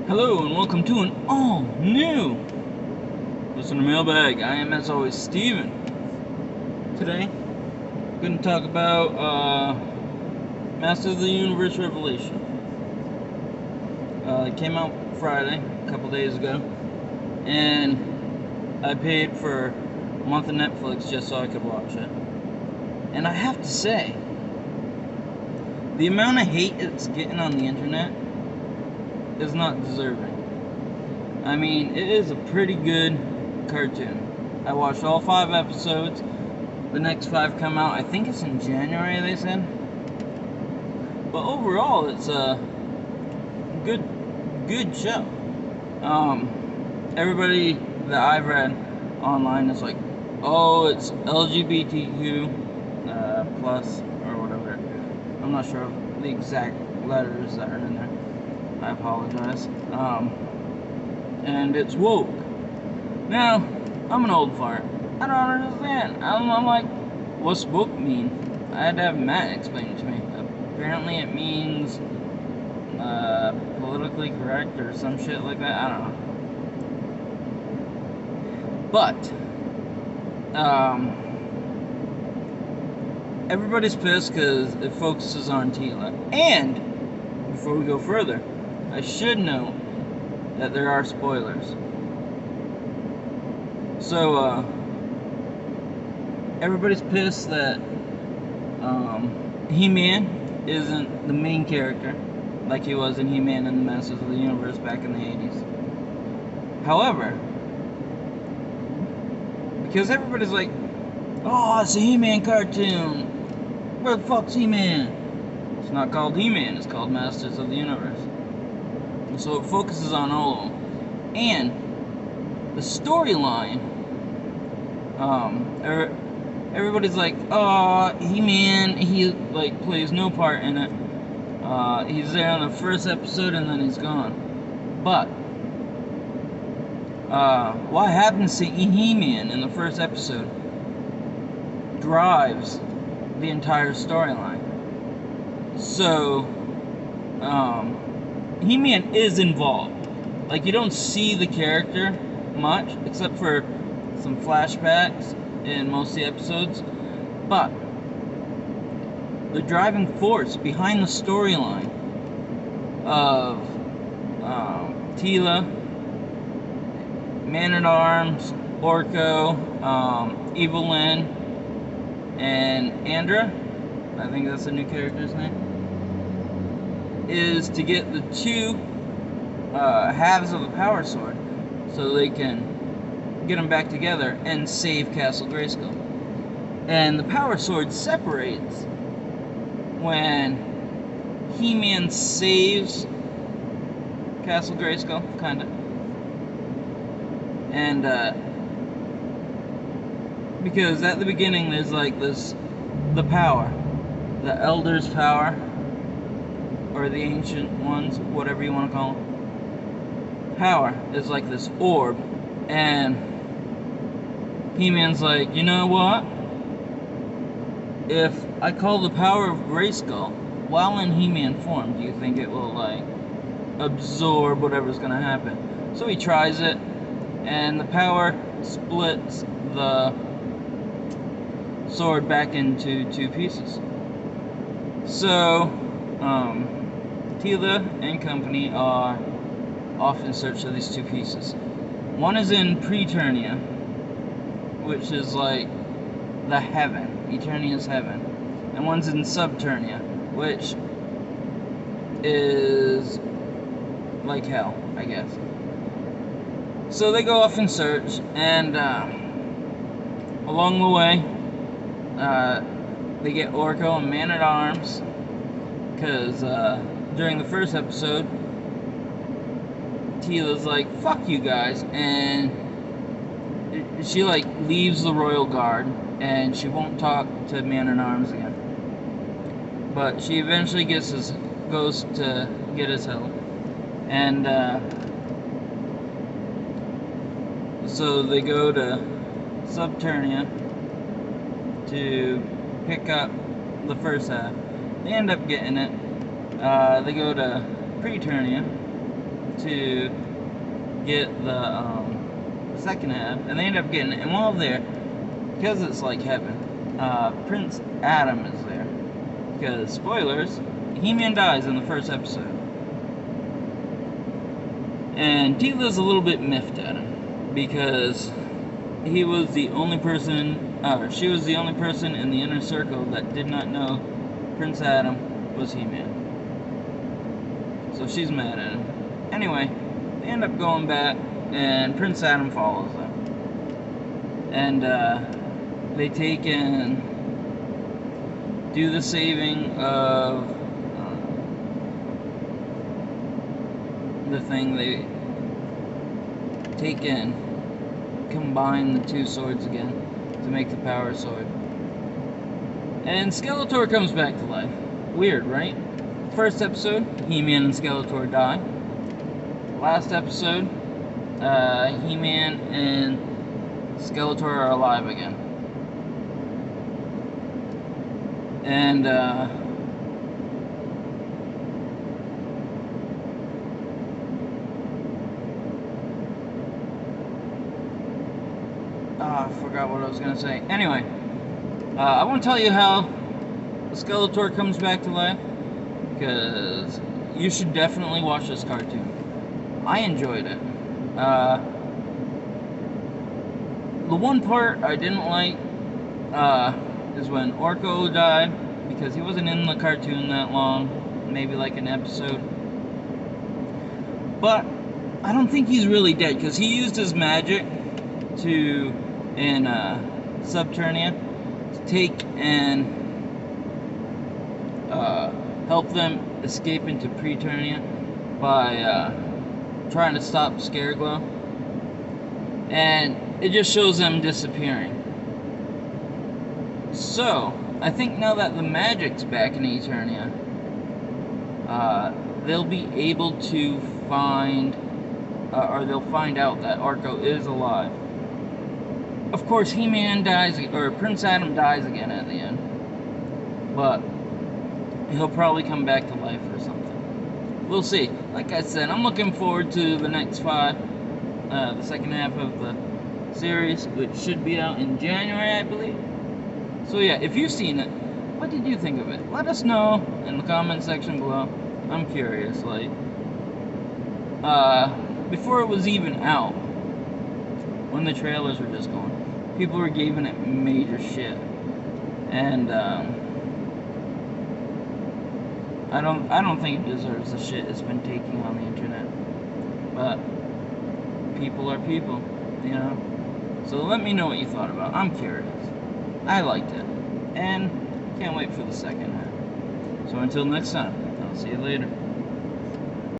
Hello and welcome to an all new Listen to Mailbag. I am, as always, Steven. Today, I'm going to talk about Master of the Universe Revelation. It came out Friday, a couple days ago, and I paid for a month of Netflix just so I could watch it. And I have to say, the amount of hate it's getting on the internet is not deserving. I mean, it is a pretty good cartoon. I watched all 5 episodes. The next 5 come out, I think it's in January, they said. But overall, it's a good show. Everybody that I've read online is like, oh, it's LGBTQ plus or whatever. I'm not sure of the exact letters that are in there. I apologize. And it's woke. Now, I'm an old fart. I don't understand. I'm like, what's woke mean? I had to have Matt explain it to me. Apparently it means politically correct or some shit like that. I don't know. But everybody's pissed because it focuses on Tila. And before we go further, I should note that there are spoilers. So, everybody's pissed that He-Man isn't the main character like he was in He-Man and the Masters of the Universe back in the 80s. However, because everybody's like, oh, it's a He-Man cartoon. Where the fuck's He-Man? It's not called He-Man, it's called Masters of the Universe. So it focuses on all of them. And the storyline, everybody's like, oh, He-Man, he like plays no part in it. He's there in the first episode and then he's gone. But what happens to He-Man in the first episode drives the entire storyline. So He-Man is involved. Like, you don't see the character much, except for some flashbacks in most of the episodes. But the driving force behind the storyline of Tila, Man-at-Arms, Orko, Evelyn, and Andra, I think that's the new character's name, is to get the two halves of the power sword so they can get them back together and save Castle Grayskull. And the power sword separates when He-Man saves Castle Grayskull, kinda. And because at the beginning there's like this, the power, the Elder's power, or the Ancient Ones, whatever you want to call them. Power is like this orb, and He-Man's like, you know what? If I call the power of Grayskull while in He-Man form, do you think it will like absorb whatever's gonna happen? So he tries it, and the power splits the sword back into 2 pieces. So Tila and company are off in search of these 2 pieces. One is in Preternia, which is like the heaven, Eternia's heaven, and one's in Subternia, which is like hell, I guess. So they go off in search, and along the way, they get Orko and Man-at-Arms, because during the first episode, Tila's like, fuck you guys, and she like leaves the Royal Guard, and she won't talk to Man-at-Arms again. But she eventually goes to get his help, and so they go to Subternia to pick up the first half. They end up getting it. They go to Preternia, to get the second half, and they end up getting it. And while there, because it's like heaven, Prince Adam is there. Because, spoilers, He-Man dies in the first episode. And Teela's a little bit miffed at him, because he was the only person, she was the only person in the inner circle that did not know Prince Adam was He-Man. So she's mad at him. Anyway, they end up going back, and Prince Adam follows them. And they take and do the saving of the thing. They take and combine the two swords again to make the power sword. And Skeletor comes back to life. Weird, right? First episode, He-Man and Skeletor die. Last episode, He-Man and Skeletor are alive again. And, I forgot what I was going to say. Anyway, I want to tell you how Skeletor comes back to life, because you should definitely watch this cartoon. I enjoyed it. The one part I didn't like is when Orko died, because he wasn't in the cartoon that long, maybe like an episode. But I don't think he's really dead, because he used his magic to, in Subternia, to take and help them escape into Preternia by trying to stop Scareglow. And it just shows them disappearing. So, I think now that the magic's back in Eternia, they'll be able to find, or they'll find out that Orko is alive. Of course, He-Man dies, or Prince Adam dies again at the end. But he'll probably come back to life or something. We'll see. Like I said, I'm looking forward to the next 5, the second half of the series, which should be out in January, I believe. So yeah, if you've seen it, what did you think of it? Let us know in the comment section below. I'm curious, like, before it was even out, when the trailers were just going, people were giving it major shit. And, I don't think it deserves the shit it's been taking on the internet. But people are people, you know. So let me know what you thought about it. I'm curious. I liked it. And can't wait for the second half. So until next time, I'll see you later.